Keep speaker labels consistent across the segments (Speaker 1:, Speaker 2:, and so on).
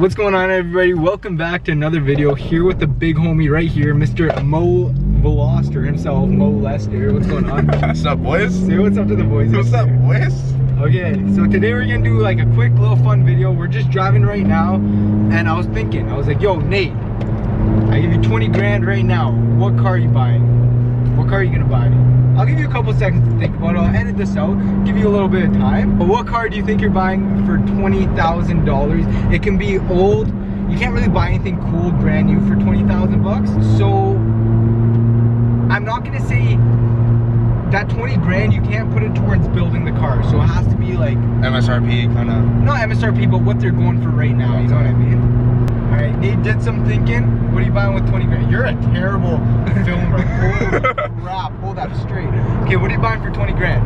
Speaker 1: What's going on, everybody? Welcome back to another video here with the big homie right here, Mr. Mo Veloster himself, Mo Lester. What's going on?
Speaker 2: What's up, boys?
Speaker 1: Say what's up to the boys.
Speaker 2: What's up, boys?
Speaker 1: Okay, so today we're gonna do like a quick little fun video. We're just driving right now, and I was like, yo, Nate, I give you 20 grand right now. What car are you buying? What car are you gonna buy? I'll give you a couple seconds to think about it. I'll edit this out, give you a little bit of time. But what car do you think you're buying for $20,000? It can be old. You can't really buy anything cool brand new for 20,000 bucks. So I'm not gonna say that 20 grand you can't put it towards building the car. So it has to be like
Speaker 2: MSRP kind of.
Speaker 1: not MSRP, but what they're going for right now. You know what I mean? All right, Nate did some thinking. What are you buying with 20 grand? You're a terrible filmer. Holy crap, hold that straight. Okay, what are you buying for 20 grand?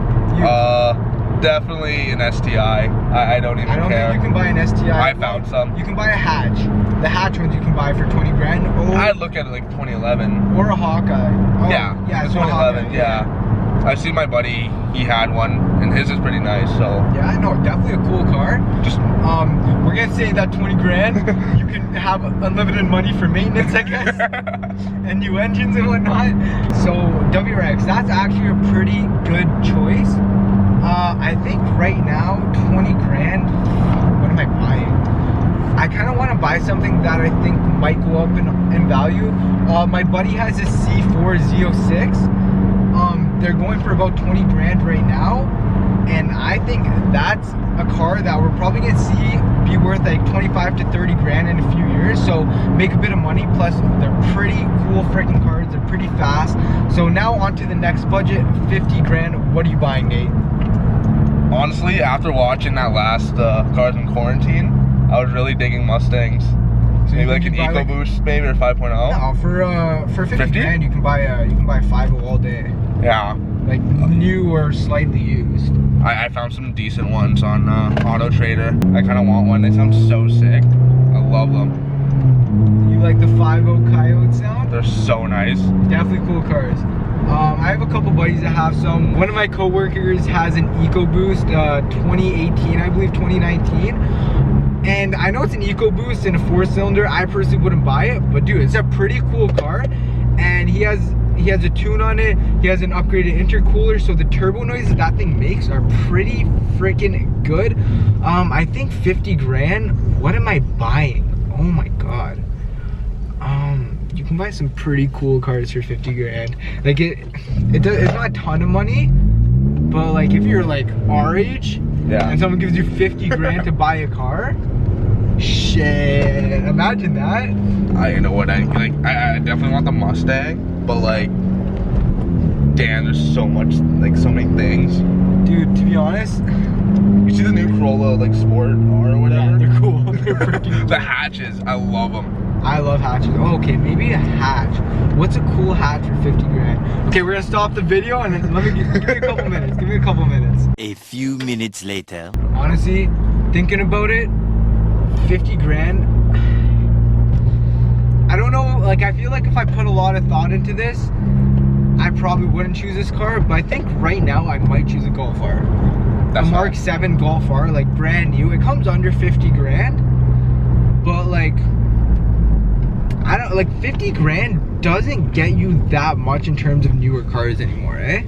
Speaker 2: Definitely an STI. I don't even care.
Speaker 1: I don't think you can buy an STI.
Speaker 2: I found some.
Speaker 1: You can buy a hatch. The hatch ones you can buy for 20 grand. Or,
Speaker 2: I'd look at it like 2011.
Speaker 1: Or a Hawkeye. Oh,
Speaker 2: yeah,
Speaker 1: it's
Speaker 2: 2011, yeah. I see my buddy, he had one, and his is pretty nice, so.
Speaker 1: Yeah, I know, definitely a cool car.
Speaker 2: Just
Speaker 1: we're gonna say that 20 grand, you can have unlimited money for maintenance, I guess, and new engines and whatnot. So WRX, that's actually a pretty good choice. I think right now, 20 grand, what am I buying? I kind of want to buy something that I think might go up in value. My buddy has a C4 Z06. They're going for about 20 grand right now, and I think that's a car that we're probably gonna see be worth like 25 to 30 grand in a few years. So make a bit of money, plus they're pretty cool freaking cars, they're pretty fast. So now on to the next budget, 50 grand. What are you buying, Nate?
Speaker 2: honestly, after watching that last Cars in Quarantine, I was really digging Mustangs. So maybe like an EcoBoost, maybe, or 5.0.
Speaker 1: No, for 50 grand you can buy a 5.0 all day.
Speaker 2: Yeah.
Speaker 1: Like new or slightly used.
Speaker 2: I found some decent ones on Auto Trader. I kind of want one. They sound so sick. I love them.
Speaker 1: You like the 5.0 Coyote sound?
Speaker 2: They're so nice.
Speaker 1: Definitely cool cars. I have a couple buddies that have some. One of my coworkers has an EcoBoost 2018, I believe 2019. And I know it's an EcoBoost in a 4-cylinder. I personally wouldn't buy it, but dude, it's a pretty cool car. And he has a tune on it. He has an upgraded intercooler, so the turbo noises that thing makes are pretty freaking good. I think 50 grand. What am I buying? Oh my god. You can buy some pretty cool cars for 50 grand. Like it's not a ton of money, but like if you're like our age,
Speaker 2: yeah,
Speaker 1: and someone gives you 50 grand to buy a car, shit, imagine that.
Speaker 2: You know what? I definitely want the Mustang, but like, damn, there's so much, like so many things.
Speaker 1: Dude, to be honest,
Speaker 2: you see the new Corolla like Sport R or whatever?
Speaker 1: Yeah, they're cool. They're freaking cool.
Speaker 2: The hatches, I love them.
Speaker 1: I love hatches. Oh, okay, maybe a hatch. What's a cool hatch for 50 grand? Okay, we're gonna stop the video and then let me give me a couple minutes. Give me a couple minutes.
Speaker 3: A few minutes later.
Speaker 1: Honestly, thinking about it, 50 grand. I don't know, like I feel like if I put a lot of thought into this, I probably wouldn't choose this car, but I think right now I might choose a Golf R.
Speaker 2: That's
Speaker 1: a Mark 7 Golf R, like brand new. It comes under 50 grand, but like, I don't, like 50 grand doesn't get you that much in terms of newer cars anymore, eh?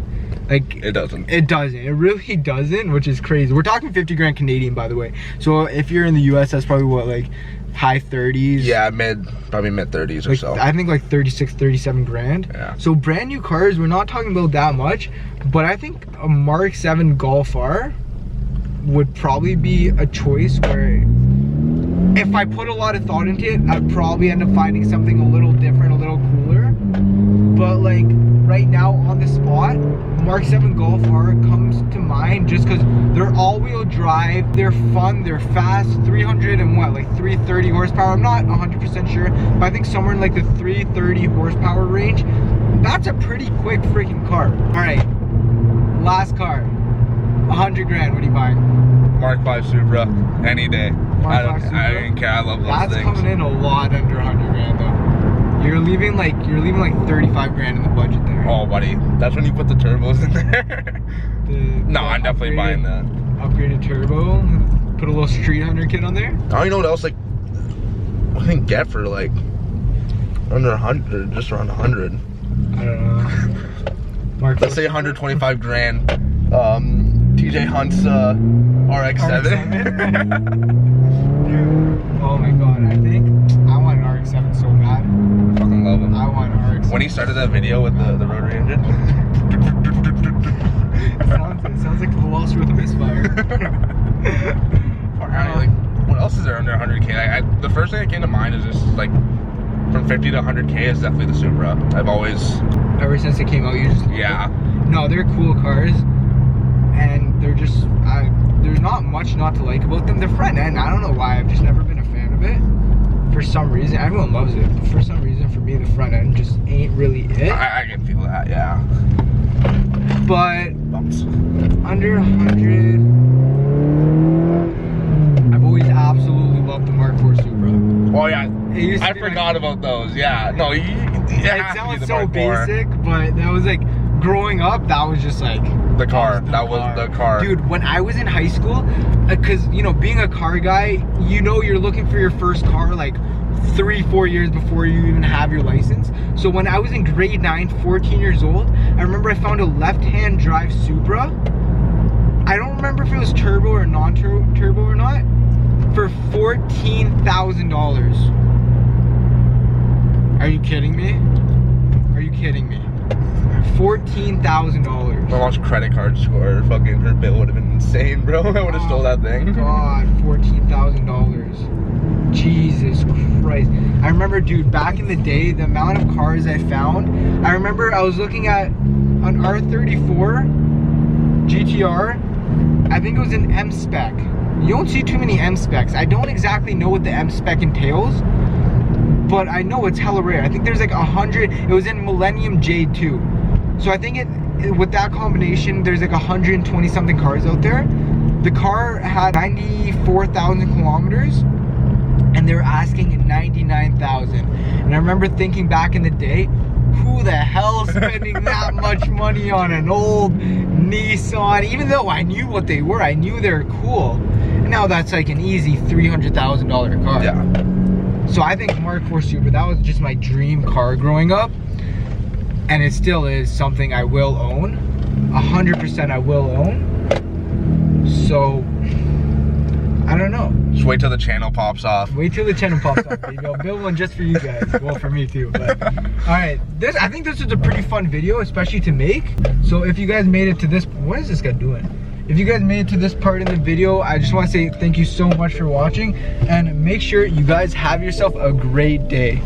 Speaker 1: Like
Speaker 2: it doesn't.
Speaker 1: It doesn't. It really doesn't, which is crazy. We're talking 50 grand Canadian, by the way. So if you're in the US, that's probably what, like high 30s?
Speaker 2: Yeah, probably mid 30s or
Speaker 1: like,
Speaker 2: so.
Speaker 1: I think like 36, 37 grand.
Speaker 2: Yeah.
Speaker 1: So brand new cars, we're not talking about that much, but I think a Mark 7 Golf R would probably be a choice where if I put a lot of thought into it, I'd probably end up finding something a little different, a little cooler. But like right now on the spot, Mark 7 Golf R comes to mind just because they're all-wheel drive, they're fun, they're fast, 300 and what, like 330 horsepower. I'm not 100% sure, but I think somewhere in like the 330 horsepower range. That's a pretty quick freaking car. All right, last car, 100 grand. What are you buying?
Speaker 2: Mark 5 Supra, any day. I don't care. I love those
Speaker 1: things. That's coming in a lot under 100 grand though. You're leaving like 35 grand in the budget there.
Speaker 2: Oh, buddy, that's when you put the turbos in there. No, I'm definitely buying that.
Speaker 1: Upgraded turbo. Put a little Street Hunter kit on there.
Speaker 2: Oh, you know what else? Like I think get for like under 100, just around 100.
Speaker 1: I don't know. Mark,
Speaker 2: Let's say 125 grand. TJ Hunt's RX-7.
Speaker 1: Dude, oh my god, I think I want an RX-7 so bad.
Speaker 2: I fucking love him.
Speaker 1: I want an RX-7.
Speaker 2: When he started that video with the rotary engine.
Speaker 1: it sounds like the Velociraptor with a misfire.
Speaker 2: Alright, like, what else is there under 100K? The first thing that came to mind is just like from 50 to 100K is definitely the Supra. I've always,
Speaker 1: Ever since it came out, you just love
Speaker 2: yeah.
Speaker 1: it. No, they're cool cars, and they're just there's not much not to like about them. The front end, I don't know why, I've just never been a fan of it. For some reason, everyone loves it, but for some reason, for me, the front end just ain't really it.
Speaker 2: I can feel that, yeah.
Speaker 1: But
Speaker 2: Bumps.
Speaker 1: under 100, I've always absolutely loved the Mark IV Supra.
Speaker 2: Oh yeah,
Speaker 1: It used to
Speaker 2: I
Speaker 1: be
Speaker 2: forgot about those. Yeah, no, it
Speaker 1: It sounds so basic, but that was like, growing up, that was just like
Speaker 2: the car. That was the car.
Speaker 1: Dude, when I was in high school, because you know, being a car guy, you know, you're looking for your first car like 3-4 years before you even have your license. So when I was in grade 9, 14 years old, I remember I found a left-hand drive Supra. I don't remember if it was turbo or non-turbo or not, for $14,000. Are you kidding me? Are you kidding me? $14,000.
Speaker 2: My mom's credit card score, fucking her bill would have been insane, bro. I would have stole that thing.
Speaker 1: God, $14,000. Jesus Christ. I remember, dude, back in the day, the amount of cars I found. I remember I was looking at an R34 GTR. I think it was an M spec. You don't see too many M specs. I don't exactly know what the M spec entails, but I know it's hella rare. I think there's like 100. It was in Millennium Jade too. So I think with that combination, there's like 120 something cars out there. The car had 94,000 kilometers, and they were asking 99,000. And I remember thinking back in the day, who the hell is spending that much money on an old Nissan? Even though I knew what they were, I knew they were cool. And now that's like an easy $300,000 car.
Speaker 2: Yeah.
Speaker 1: So I think Mark IV Supra, that was just my dream car growing up. And it still is something I will own. 100% I will own. So, I don't know.
Speaker 2: Just wait till the channel pops off.
Speaker 1: Wait till the channel pops off, baby. I'll build one just for you guys. Well, for me too, but. Alright, I think this was a pretty fun video, especially to make. So if you guys made it to this, what is this guy doing? If you guys made it to this part in the video, I just want to say thank you so much for watching. And make sure you guys have yourself a great day.